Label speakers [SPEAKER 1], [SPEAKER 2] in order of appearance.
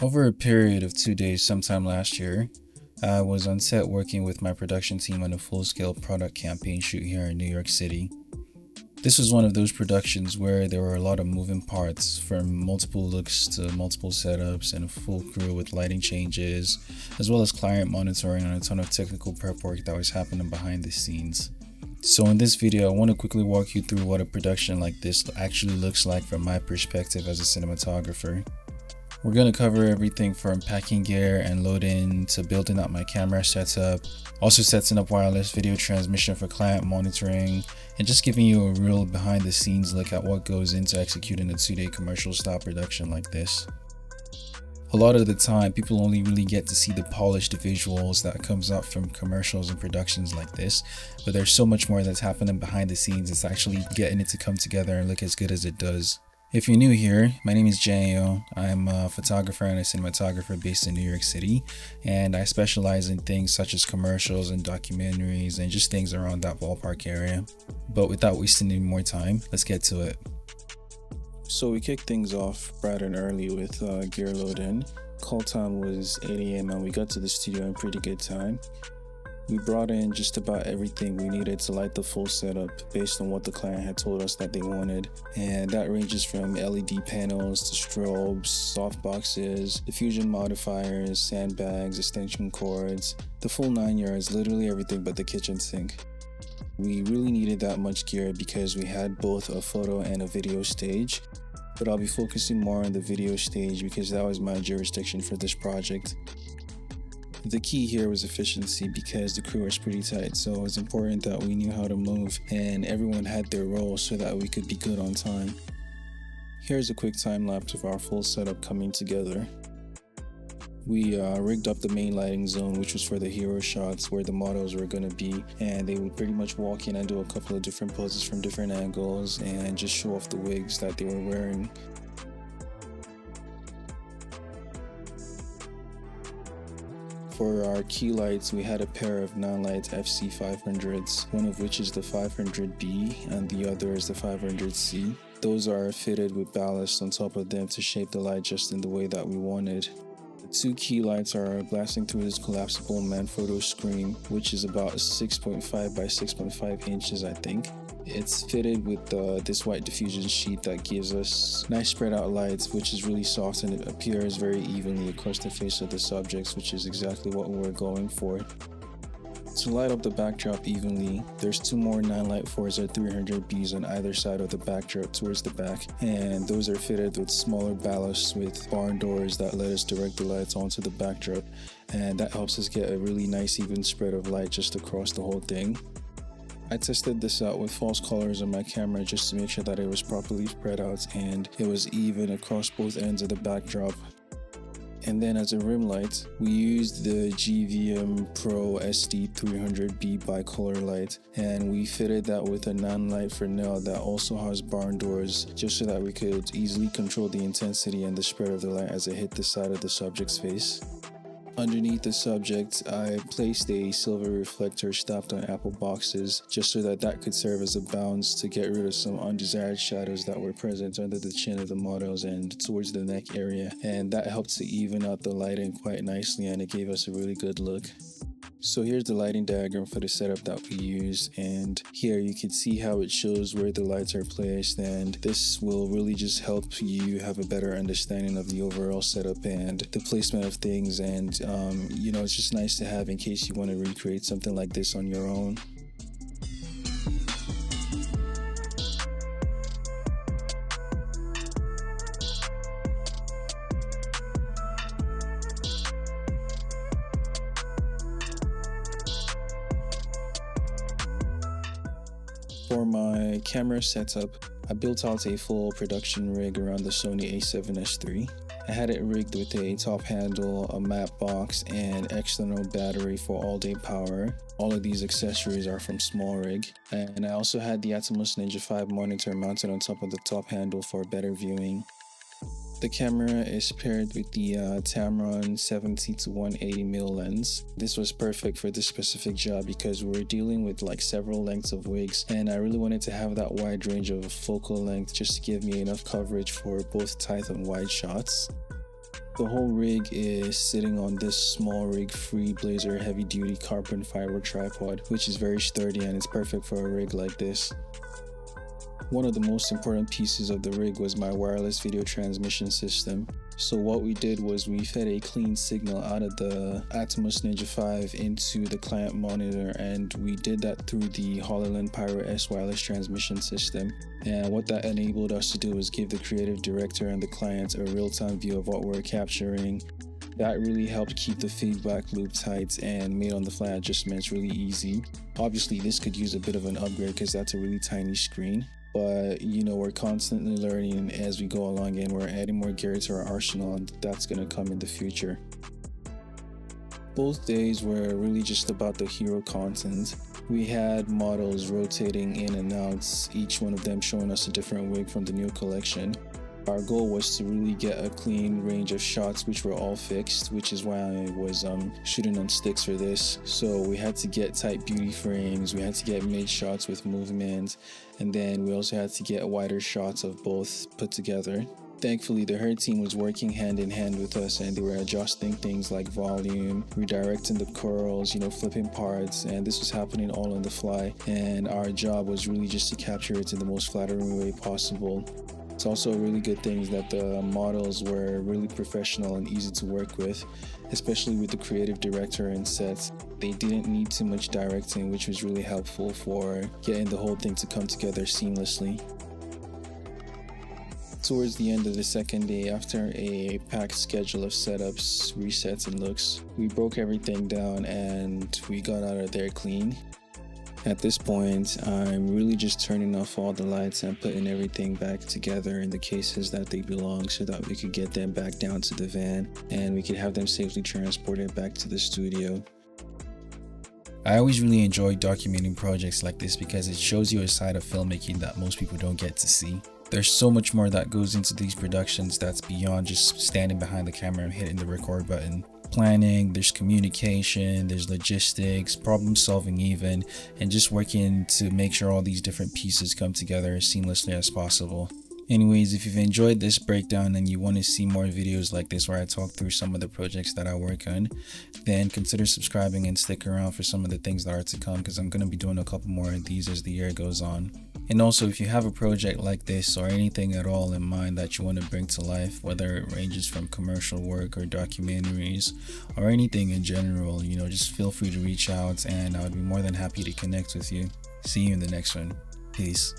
[SPEAKER 1] Over a period of 2 days sometime last year, I was on set working with my production team on a full-scale product campaign shoot here in New York City. This was one of those productions where there were a lot of moving parts, from multiple looks to multiple setups and a full crew with lighting changes, as well as client monitoring and a ton of technical prep work that was happening behind the scenes. So in this video, I want to quickly walk you through what a production like this actually looks like from my perspective as a cinematographer. We're going to cover everything from packing gear and loading to building out my camera setup, also setting up wireless video transmission for client monitoring, and just giving you a real behind the scenes look at what goes into executing a 2-day commercial style production like this. A lot of the time, people only really get to see the polished visuals that comes out from commercials and productions like this, but there's so much more that's happening behind the scenes. It's actually getting it to come together and look as good as it does. If you're new here, my name is Jayo. I'm a photographer and a cinematographer based in New York City, and I specialize in things such as commercials and documentaries and just things around that ballpark area. But without wasting any more time, let's get to it. So we kicked things off bright and early with gear loading. Call time was 8 a.m. and we got to the studio in pretty good time. We brought in just about everything we needed to light the full setup based on what the client had told us that they wanted, and that ranges from LED panels to strobes, softboxes, diffusion modifiers, sandbags, extension cords, the full 9 yards, literally everything but the kitchen sink. We really needed that much gear because we had both a photo and a video stage, but I'll be focusing more on the video stage because that was my jurisdiction for this project. The key here was efficiency because the crew was pretty tight, so it was important that we knew how to move and everyone had their role so that we could be good on time. Here's a quick time lapse of our full setup coming together. We rigged up the main lighting zone, which was for the hero shots where the models were going to be, and they would pretty much walk in and do a couple of different poses from different angles and just show off the wigs that they were wearing. For our key lights, we had a pair of Nanlite FC500s, one of which is the 500B and the other is the 500C. Those are fitted with ballast on top of them to shape the light just in the way that we wanted. The two key lights are blasting through this collapsible Manfrotto screen, which is about 6.5 by 6.5 inches, I think. It's fitted with this white diffusion sheet that gives us nice spread out lights, which is really soft and it appears very evenly across the face of the subjects, which is exactly what we were going for. To light up the backdrop evenly, there's two more Nanlite Forza 300Bs on either side of the backdrop towards the back, and those are fitted with smaller ballasts with barn doors that let us direct the lights onto the backdrop, and that helps us get a really nice even spread of light just across the whole thing. I tested this out with false colors on my camera just to make sure that it was properly spread out and it was even across both ends of the backdrop. And then as a rim light, we used the GVM Pro SD 300B bicolor light, and we fitted that with a Nanlite Fresnel that also has barn doors just so that we could easily control the intensity and the spread of the light as it hit the side of the subject's face. Underneath the subject, I placed a silver reflector stamped on apple boxes just so that could serve as a bounce to get rid of some undesired shadows that were present under the chin of the models and towards the neck area, and that helped to even out the lighting quite nicely and it gave us a really good look. So here's the lighting diagram for the setup that we used, and here you can see how it shows where the lights are placed, and this will really just help you have a better understanding of the overall setup and the placement of things, and it's just nice to have in case you want to recreate something like this on your own. For my camera setup, I built out a full production rig around the Sony A7R IV. I had it rigged with a top handle, a matte box, and external battery for all-day power. All of these accessories are from SmallRig. And I also had the Atomos Ninja 5 monitor mounted on top of the top handle for better viewing. The camera is paired with the Tamron 70 to 180mm lens. This was perfect for this specific job because we were dealing with like several lengths of wigs, and I really wanted to have that wide range of focal length just to give me enough coverage for both tight and wide shots. The whole rig is sitting on this small rig free Blazer heavy duty carbon fiber tripod, which is very sturdy and it's perfect for a rig like this. One of the most important pieces of the rig was my wireless video transmission system. So what we did was we fed a clean signal out of the Atomos Ninja 5 into the client monitor, and we did that through the HoloLens Pyro S wireless transmission system. And what that enabled us to do was give the creative director and the client a real-time view of what we're capturing. That really helped keep the feedback loop tight and made on-the-fly adjustments really easy. Obviously, this could use a bit of an upgrade because that's a really tiny screen. But we're constantly learning as we go along, and we're adding more gear to our arsenal, and that's going to come in the future. Both days were really just about the hero content. We had models rotating in and out, each one of them showing us a different wig from the new collection. Our goal was to really get a clean range of shots which were all fixed, which is why I was shooting on sticks for this. So we had to get tight beauty frames, we had to get mid shots with movement, and then we also had to get wider shots of both put together. Thankfully, the Her team was working hand in hand with us, and they were adjusting things like volume, redirecting the curls, flipping parts, and this was happening all on the fly. And our job was really just to capture it in the most flattering way possible. It's also a really good thing that the models were really professional and easy to work with, especially with the creative director and sets. They didn't need too much directing, which was really helpful for getting the whole thing to come together seamlessly. Towards the end of the second day, after a packed schedule of setups, resets, and looks, we broke everything down and we got out of there clean. At this point, I'm really just turning off all the lights and putting everything back together in the cases that they belong so that we could get them back down to the van and we could have them safely transported back to the studio. I always really enjoy documenting projects like this because it shows you a side of filmmaking that most people don't get to see. There's so much more that goes into these productions that's beyond just standing behind the camera and hitting the record button. Planning, there's communication, there's logistics, problem solving even, and just working to make sure all these different pieces come together as seamlessly as possible. Anyways, if you've enjoyed this breakdown and you want to see more videos like this where I talk through some of the projects that I work on, then consider subscribing and stick around for some of the things that are to come, because I'm going to be doing a couple more of these as the year goes on. And also, if you have a project like this or anything at all in mind that you want to bring to life, whether it ranges from commercial work or documentaries or anything in general, just feel free to reach out and I would be more than happy to connect with you. See you in the next one. Peace.